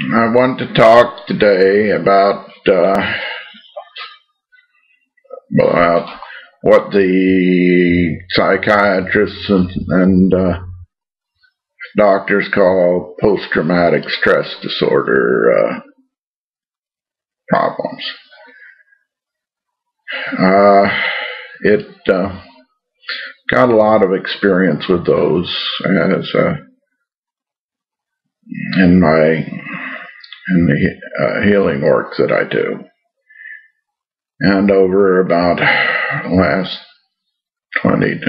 I want to talk today about what the psychiatrists and doctors call post-traumatic stress disorder problems. It got a lot of experience with those as in the healing work that I do. And over about last 20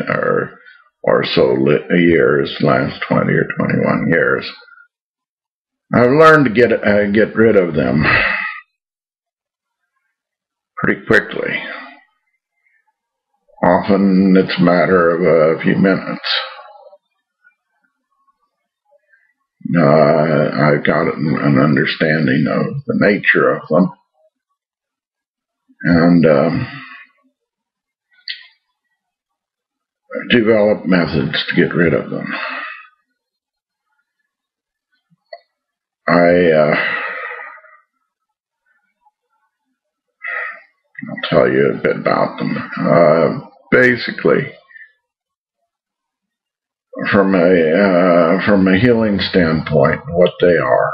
or so years, last 20 or 21 years, I've learned to get rid of them pretty quickly. Often it's a matter of a few minutes. I've got an understanding of the nature of them, and develop methods to get rid of them. I'll tell you a bit about them. Basically, from a healing standpoint, what they are.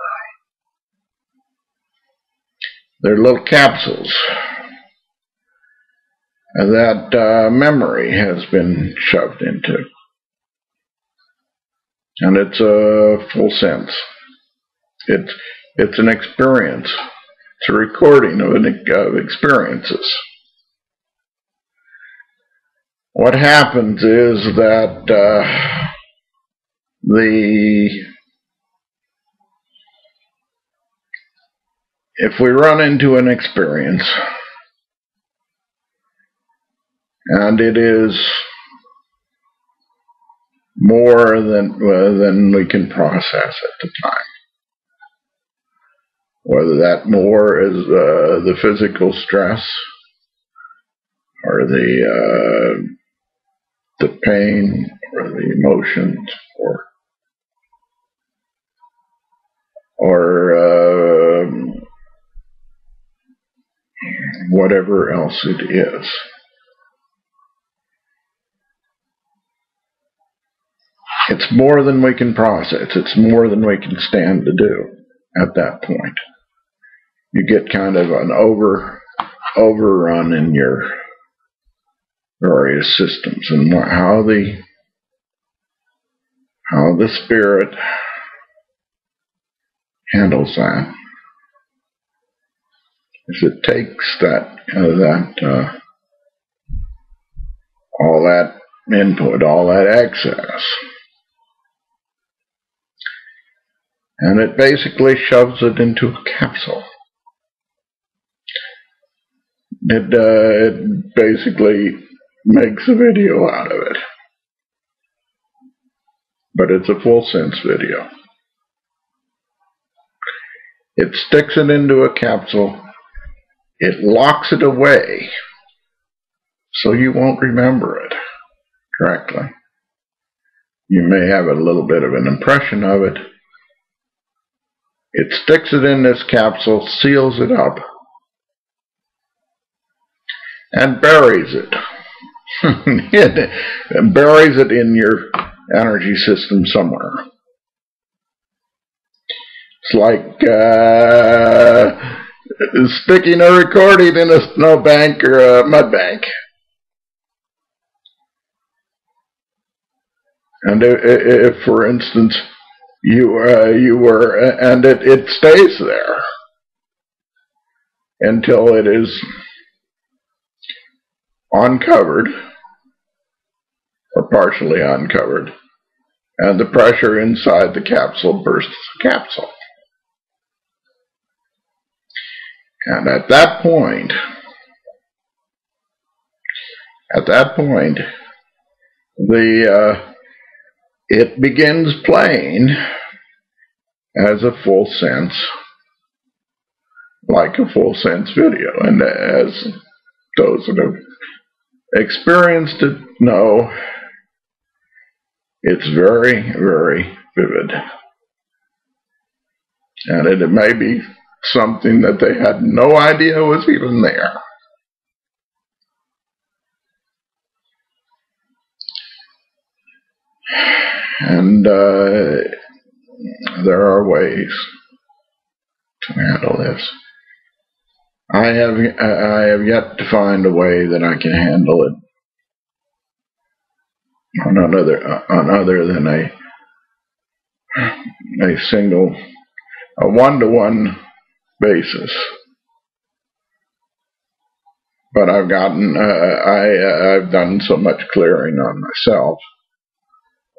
They're little capsules that memory has been shoved into. And it's a full sense. It's an experience. It's a recording of experiences. What happens is that if we run into an experience and it is more than we can process at the time, whether that more is the physical stress or the pain or the emotions or whatever else it is. It's more than we can process. It's more than we can stand to do at that point. You get kind of an overrun in your various systems, and how the spirit handles that is it takes all that input, all that excess, and it basically shoves it into a capsule. It basically makes a video out of it, but it's a full sense video. It sticks it into a capsule. It locks it away so you won't remember it correctly. You may have a little bit of an impression of it. It sticks it in this capsule, seals it up, and buries it. It buries it in your energy system somewhere. It's like sticking a recording in a snowbank or a mud bank. And if for instance, you were, and it stays there until it is uncovered or partially uncovered, and the pressure inside the capsule bursts the capsule. And at that point, it begins playing as a full sense, like a full sense video. And as those that have experienced it know, it's very, very vivid. And it may be something that they had no idea was even there. And there are ways to handle this. I have yet to find a way that I can handle it on other than a one-to-one basis. But I've done so much clearing on myself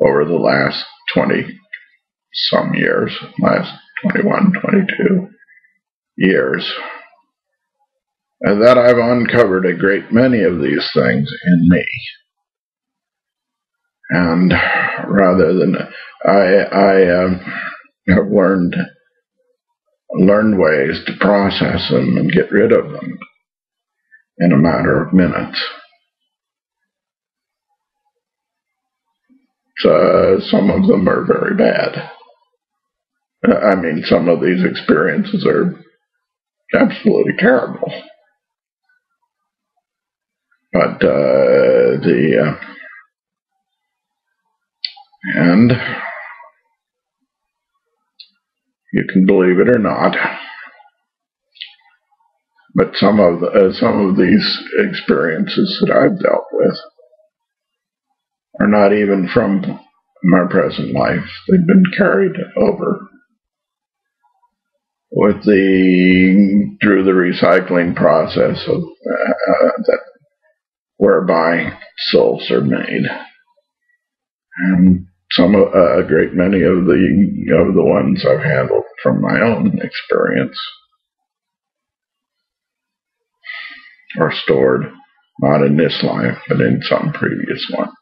over the last 20 some years, last 21, 22 years, that I've uncovered a great many of these things in me. And rather than I have learned ways to process them and get rid of them in a matter of minutes. So, some of them are very bad. I mean, some of these experiences are absolutely terrible. But and you can believe it or not, but some of these experiences that I've dealt with are not even from my present life. They've been carried over through the recycling process of that whereby souls are made, and a great many of the ones I've handled from my own experience are stored not in this life, but in some previous one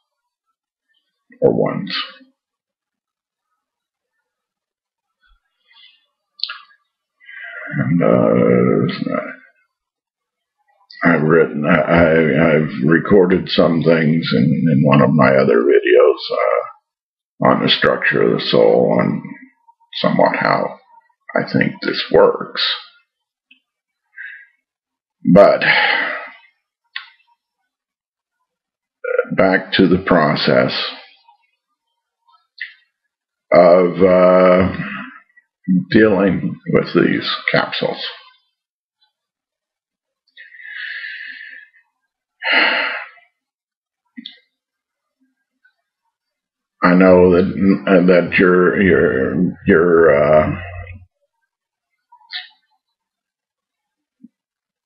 or ones. And I've recorded some things in one of my other videos on the structure of the soul and somewhat how I think this works. But back to the process of dealing with these capsules. I know that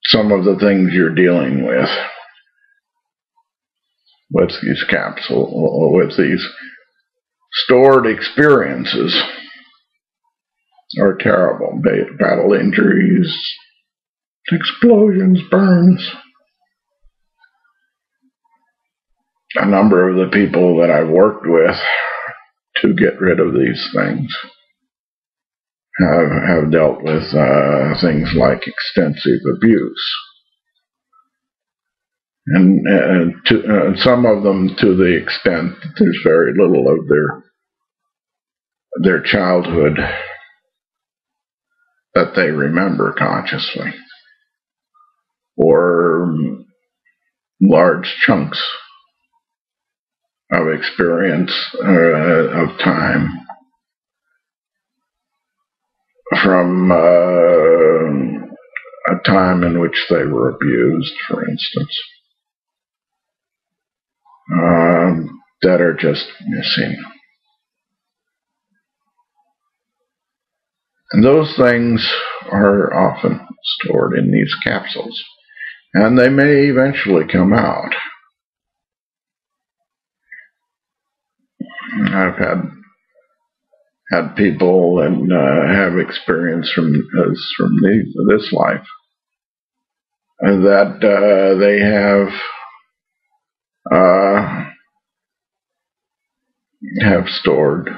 some of the things you're dealing with these capsules, with these stored experiences, are terrible. Battle injuries, explosions, burns. A number of the people that I've worked with to get rid of these things have dealt with things like extensive abuse. And some of them to the extent that there's very little of their childhood that they remember consciously, or large chunks of experience of time from a time in which they were abused, for instance, that are just missing. And those things are often stored in these capsules, and they may eventually come out. I've had people and have experience from this life that they have stored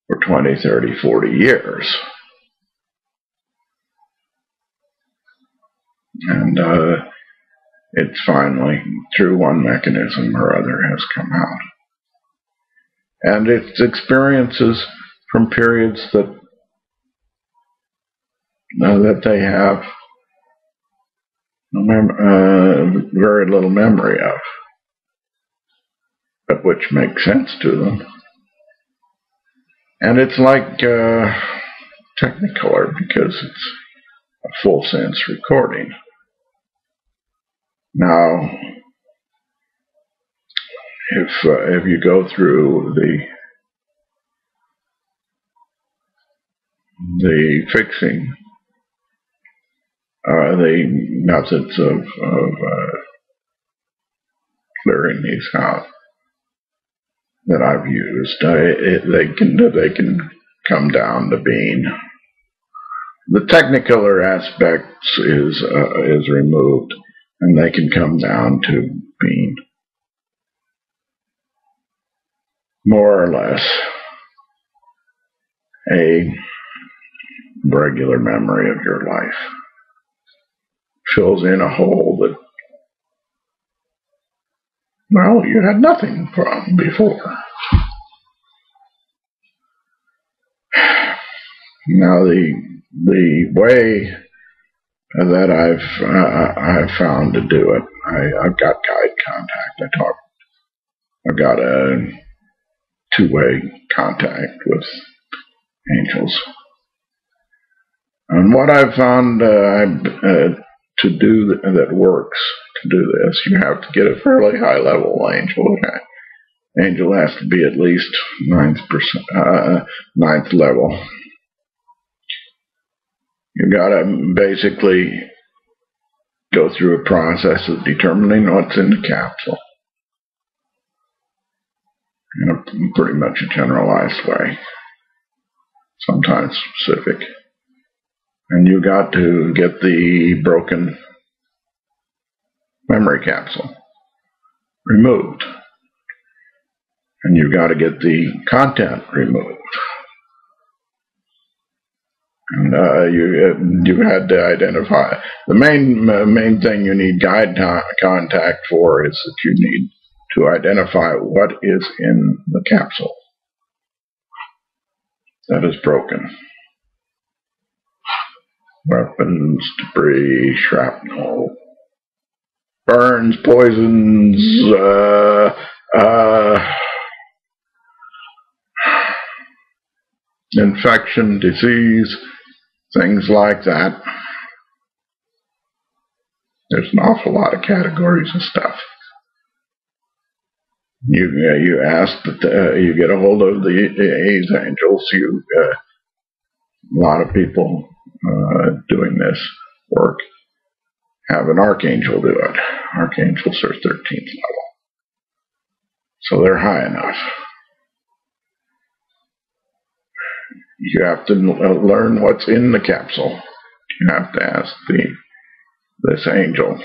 for 20, 30, 40 years. And it's finally, through one mechanism or other, has come out. And it's experiences from periods that that they have very little memory of, but which makes sense to them. And it's like Technicolor, because it's a full sense recording. Now, if you go through the fixing, the methods of clearing these out that I've used, they can come down to being, the Technicolor aspects is removed, and they can come down to being more or less a regular memory of your life. Fills in a hole that, well, you had nothing from before. Now the way that I've found to do it, I've got guide contact. I've got a two-way contact with angels. And what I've found to do that works to do this, you have to get a fairly high level angel. Angel has to be at least ninth level. You gotta basically go through a process of determining what's in the capsule in a pretty much a generalized way, sometimes specific. And you got to get the broken memory capsule removed. And you got to get the content removed. And you had to identify the main thing you need guide contact for is that you need to identify what is in the capsule that is broken. Weapons, debris, shrapnel, burns, poisons, infection, disease, things like that. There's an awful lot of categories of stuff. You ask that you get a hold of these angels. A lot of people doing this work have an archangel do it. Archangels are 13th level, so they're high enough. You have to learn what's in the capsule. You have to ask this angel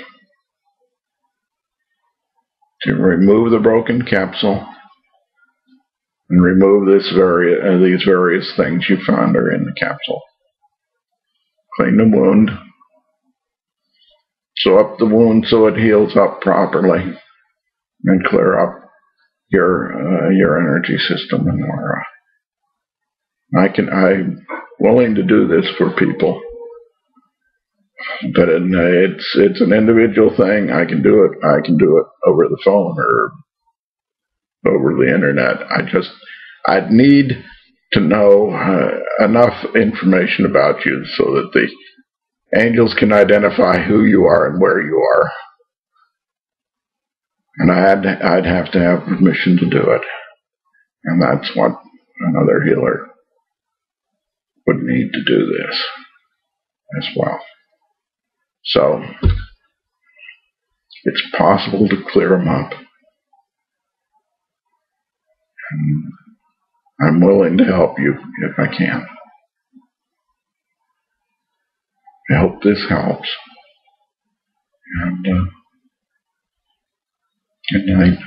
to remove the broken capsule and remove these various things you found are in the capsule. Clean the wound, sew up the wound so it heals up properly, and clear up your energy system and aura. I'm willing to do this for people, but it's an individual thing. I can do it over the phone or over the internet. I'd need to know enough information about you so that the angels can identify who you are and where you are. And I'd have to have permission to do it. And that's what another healer would need to do this as well. So it's possible to clear them up. And I'm willing to help you if I can. I hope this helps. And good night.